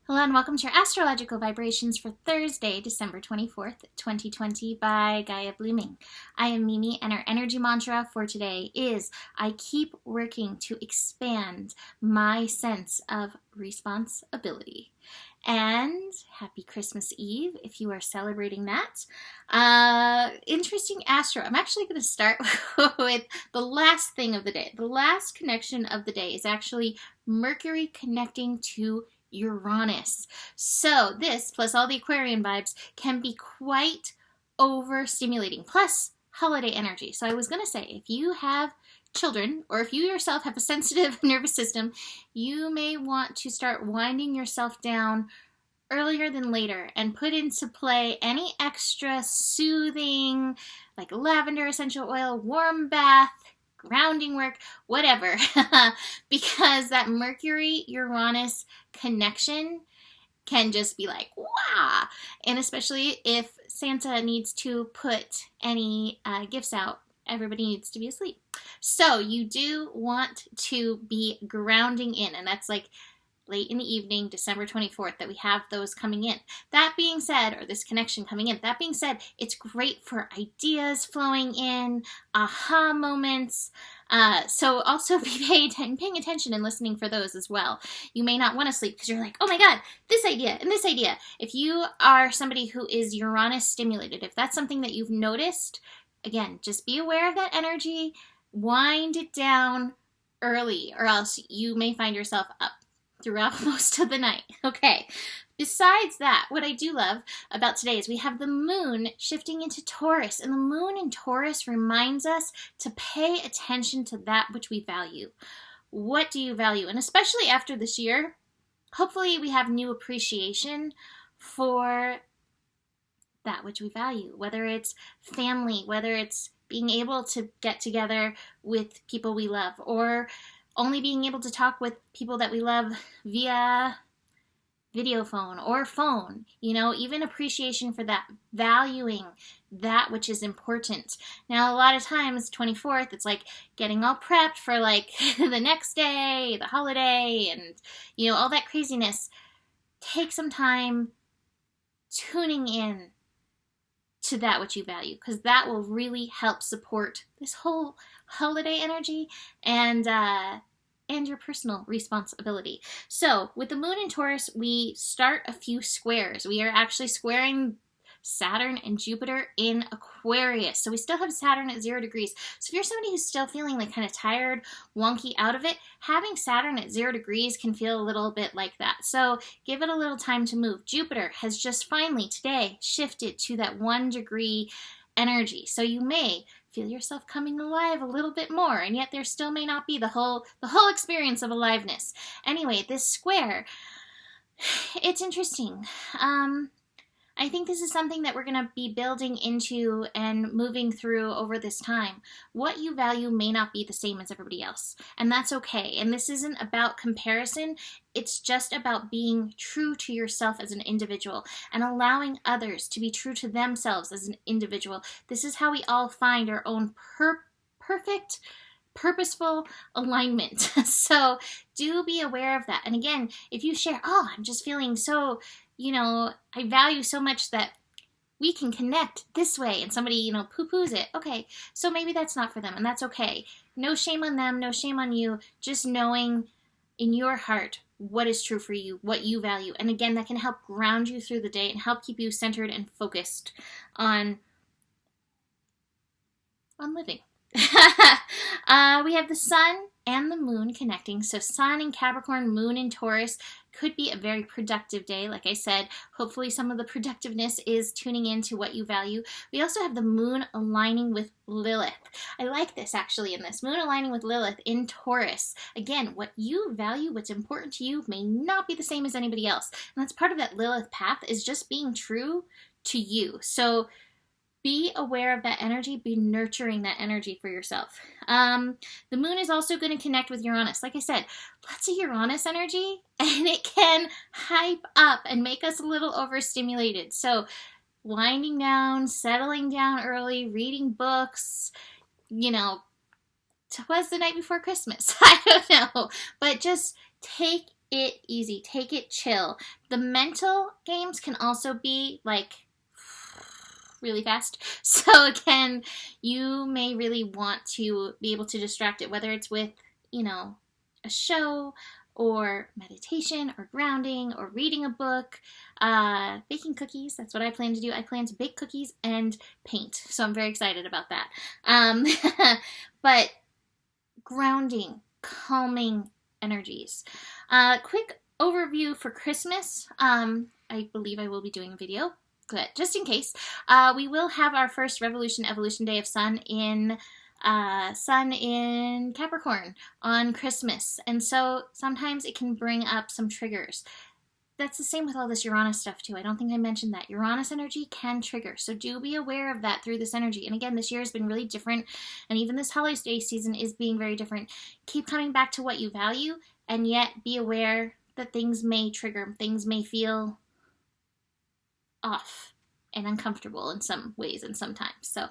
Hello and welcome to your astrological vibrations for Thursday, December 24th, 2020 by Gaia Blooming. I am Mimi and our energy mantra for today is I keep working to expand my sense of responsibility. And happy Christmas Eve if you are celebrating that. Interesting astro. I'm actually going to start with the last thing of the day. The last connection of the day is actually Mercury connecting to Uranus. So this, plus all the Aquarian vibes, can be quite overstimulating, plus holiday energy. So I was going to say, if you have children, or if you yourself have a sensitive nervous system, you may want to start winding yourself down earlier than later and put into play any extra soothing, like lavender essential oil, warm bath, grounding work, whatever, because that Mercury-Uranus connection can just be like, wow! And especially if Santa needs to put any gifts out, everybody needs to be asleep. So you do want to be grounding in, and that's like late in the evening, December 24th, that we have those coming in. That being said, or this connection coming in, that being said, it's great for ideas flowing in, aha moments. So also be paying attention and listening for those as well. You may not want to sleep because you're like, oh my God, this idea and this idea. If you are somebody who is Uranus stimulated, if that's something that you've noticed, again, just be aware of that energy, wind it down early, or else you may find yourself up throughout most of the night. Okay. Besides that, what I do love about today is we have the moon shifting into Taurus, and the moon in Taurus reminds us to pay attention to that which we value. What do you value? And especially after this year, hopefully we have new appreciation for that which we value, whether it's family, whether it's being able to get together with people we love, or only being able to talk with people that we love via video phone or phone, even appreciation for that, valuing that which is important. Now, a lot of times, 24th, it's like getting all prepped for like the next day, the holiday, and, all that craziness. Take some time tuning in to that which you value, because that will really help support this whole holiday energy and your personal responsibility. So with the moon in Taurus, we start a few squares. We are actually squaring Saturn and Jupiter in Aquarius. So we still have Saturn at 0 degrees. So if you're somebody who's still feeling like kind of tired, wonky out of it, having Saturn at 0 degrees can feel a little bit like that. So give it a little time to move. Jupiter has just finally today shifted to that 1 degree energy. So you may feel yourself coming alive a little bit more, and yet there still may not be the whole experience of aliveness. Anyway, this square, it's interesting. I think this is something that we're going to be building into and moving through over this time. What you value may not be the same as everybody else, and that's okay. And this isn't about comparison. It's just about being true to yourself as an individual and allowing others to be true to themselves as an individual. This is how we all find our own perfect, purposeful alignment. So do be aware of that. And again, if you share, oh, I'm just feeling so, I value so much that we can connect this way, and somebody, poo-poos it. Okay, so maybe that's not for them, and that's okay. No shame on them, no shame on you, just knowing in your heart what is true for you, what you value. And again, that can help ground you through the day and help keep you centered and focused on living. We have the sun and the moon connecting. So sun in Capricorn, moon in Taurus could be a very productive day. Like I said, hopefully some of the productiveness is tuning into what you value. We also have the moon aligning with Lilith. I like this actually in this. Moon aligning with Lilith in Taurus. Again, what you value, what's important to you may not be the same as anybody else. And that's part of that Lilith path, is just being true to you. So be aware of that energy, be nurturing that energy for yourself. The moon is also going to connect with Uranus. Like I said, lots of Uranus energy, and it can hype up and make us a little overstimulated. So winding down, settling down early, reading books, was the night before Christmas. I don't know. But just take it easy. Take it chill. The mental games can also be like really fast. So again, you may really want to be able to distract it, whether it's with, a show or meditation or grounding or reading a book, baking cookies. That's what I plan to do. I plan to bake cookies and paint. So I'm very excited about that. But grounding, calming energies. Quick overview for Christmas. I believe I will be doing a video, but just in case, we will have our first Revolution Evolution Day of Sun in Capricorn on Christmas, and so sometimes it can bring up some triggers. That's the same with all this Uranus stuff too. I don't think I mentioned that. Uranus energy can trigger, so do be aware of that through this energy. And again, this year has been really different, and even this holiday season is being very different. Keep coming back to what you value, and yet be aware that things may trigger, things may feel off and uncomfortable in some ways and sometimes. So,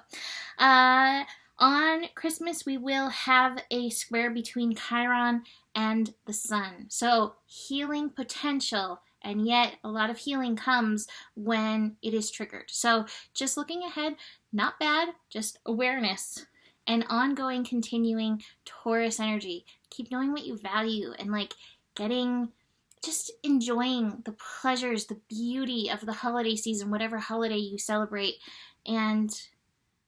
on Christmas, we will have a square between Chiron and the Sun. So healing potential, and yet a lot of healing comes when it is triggered. So just looking ahead, not bad, just awareness and ongoing continuing Taurus energy. Keep knowing what you value and just enjoying the pleasures, the beauty of the holiday season, whatever holiday you celebrate, and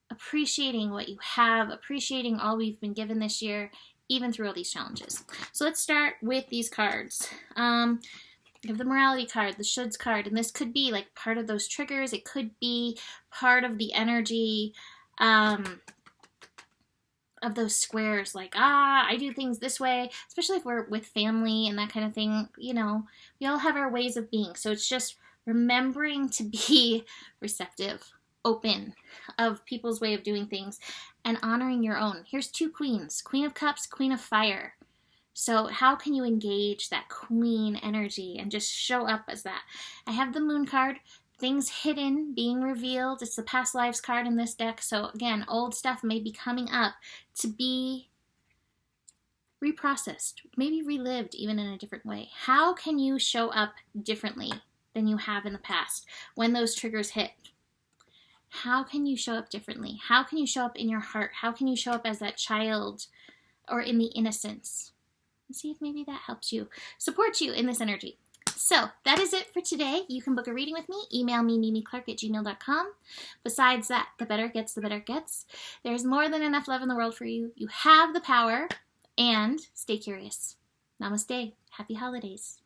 appreciating what you have, appreciating all we've been given this year, even through all these challenges. So let's start with these cards. We have the morality card, the shoulds card, and this could be like part of those triggers. It could be part of the energy of those squares, like, I do things this way, especially if we're with family and that kind of thing. We all have our ways of being. So it's just remembering to be receptive, open of people's way of doing things, and honoring your own. Here's two queens, Queen of Cups, Queen of Fire. So how can you engage that queen energy and just show up as that? I have the Moon card, things hidden, being revealed. It's the past lives card in this deck. So again, old stuff may be coming up to be reprocessed, maybe relived even in a different way. How can you show up differently than you have in the past when those triggers hit? How can you show up differently? How can you show up in your heart? How can you show up as that child or in the innocence? And see if maybe that helps you, support you in this energy. So that is it for today. You can book a reading with me. Email me, mimiclark@gmail.com. Besides that, the better it gets, the better it gets. There's more than enough love in the world for you. You have the power, and stay curious. Namaste. Happy holidays.